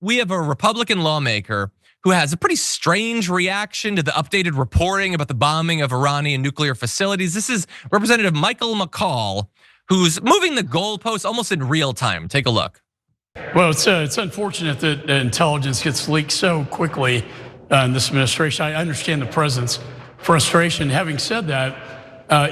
we have a Republican lawmaker who has a pretty strange reaction to the updated reporting about the bombing of Iranian nuclear facilities. This is Representative Michael McCaul, who's moving the goalposts almost in real time. Take a look. Well, it's unfortunate that intelligence gets leaked so quickly in this administration. I understand the president's frustration. Having said that,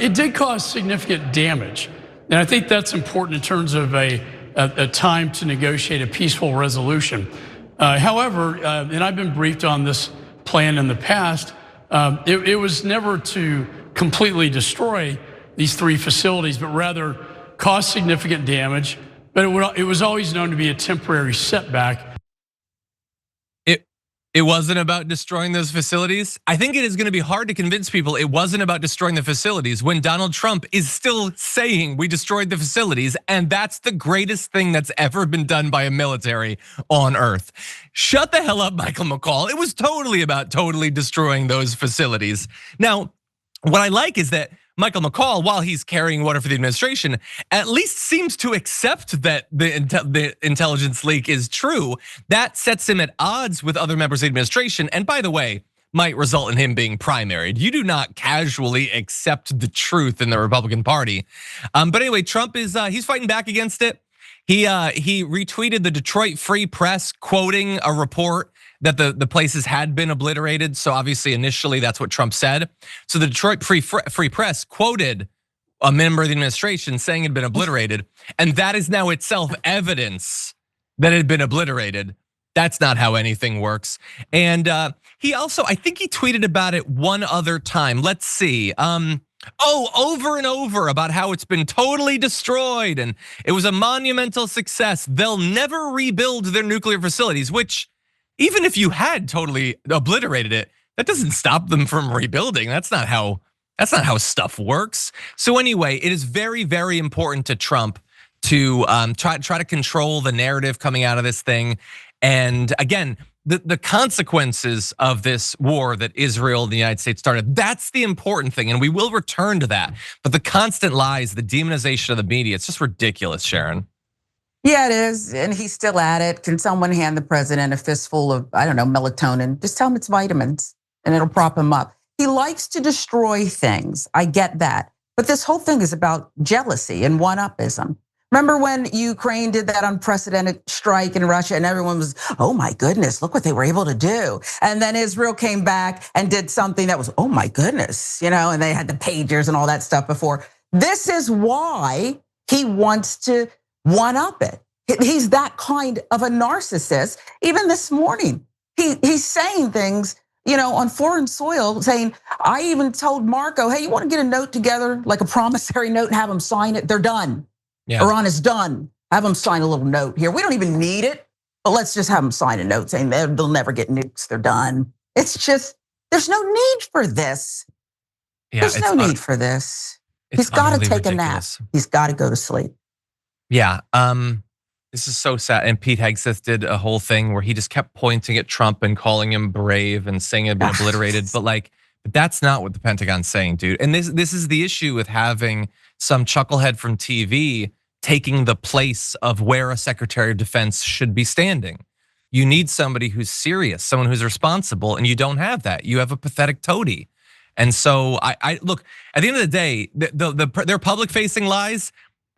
it did cause significant damage. And I think that's important in terms of a time to negotiate a peaceful resolution. However, and I've been briefed on this plan in the past, it was never to completely destroy these three facilities, but rather cause significant damage. But it was always known to be a temporary setback. It wasn't about destroying those facilities. I think it is going to be hard to convince people it wasn't about destroying the facilities when Donald Trump is still saying we destroyed the facilities, and that's the greatest thing that's ever been done by a military on earth. Shut the hell up, Michael McCaul. It was totally about totally destroying those facilities. Now, what I like is that Michael McCaul, while he's carrying water for the administration, at least seems to accept that the intelligence leak is true. That sets him at odds with other members of the administration, and by the way, might result in him being primaried. You do not casually accept the truth in the Republican Party. But anyway, Trump is he's fighting back against it. He retweeted the Detroit Free Press quoting a report that the places had been obliterated. So obviously initially that's what Trump said. So the Detroit Free Press quoted a member of the administration saying it had been obliterated. And that is now itself evidence that it had been obliterated. That's not how anything works. And he also, I think he tweeted about it one other time. Let's see. Over and over about how it's been totally destroyed and it was a monumental success. They'll never rebuild their nuclear facilities, which even if you had totally obliterated it, that doesn't stop them from rebuilding. That's not how stuff works. So anyway, it is very, very important to Trump to try to control the narrative coming out of this thing. And again, the consequences of this war that Israel and the United States started, that's the important thing. And we will return to that. But the constant lies, the demonization of the media, it's just ridiculous, Sharon. Yeah, it is, and he's still at it. Can someone hand the president a fistful of, I don't know, melatonin? Just tell him it's vitamins and it'll prop him up. He likes to destroy things, I get that. But this whole thing is about jealousy and one-upism. Remember when Ukraine did that unprecedented strike in Russia and everyone was, oh my goodness, look what they were able to do. And then Israel came back and did something that was, oh my goodness, and they had the pagers and all that stuff before. This is why he wants to one-up it. He's that kind of a narcissist. Even this morning, he's saying things, on foreign soil, saying, I even told Marco, hey, you want to get a note together, like a promissory note and have them sign it? They're done. Yeah. Iran is done. Have them sign a little note here. We don't even need it, but let's just have them sign a note saying they'll never get nukes, they're done. It's just, there's no need for this. Yeah, there's no need for this. He's got to take a nap. He's got to go to sleep. Yeah, this is so sad. And Pete Hegseth did a whole thing where he just kept pointing at Trump and calling him brave and saying it had been obliterated. But that's not what the Pentagon's saying, dude. And this is the issue with having some chucklehead from TV taking the place of where a Secretary of Defense should be standing. You need somebody who's serious, someone who's responsible, and you don't have that. You have a pathetic toady. And so I look, at the end of the day, their public-facing lies,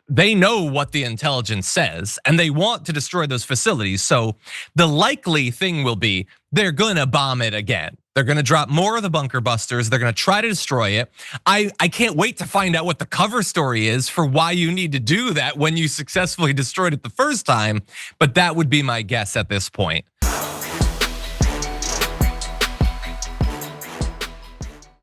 they know what the intelligence says and they want to destroy those facilities. So the likely thing will be they're gonna bomb it again. They're gonna drop more of the bunker busters. They're gonna try to destroy it. I can't wait to find out what the cover story is for why you need to do that when you successfully destroyed it the first time. But that would be my guess at this point.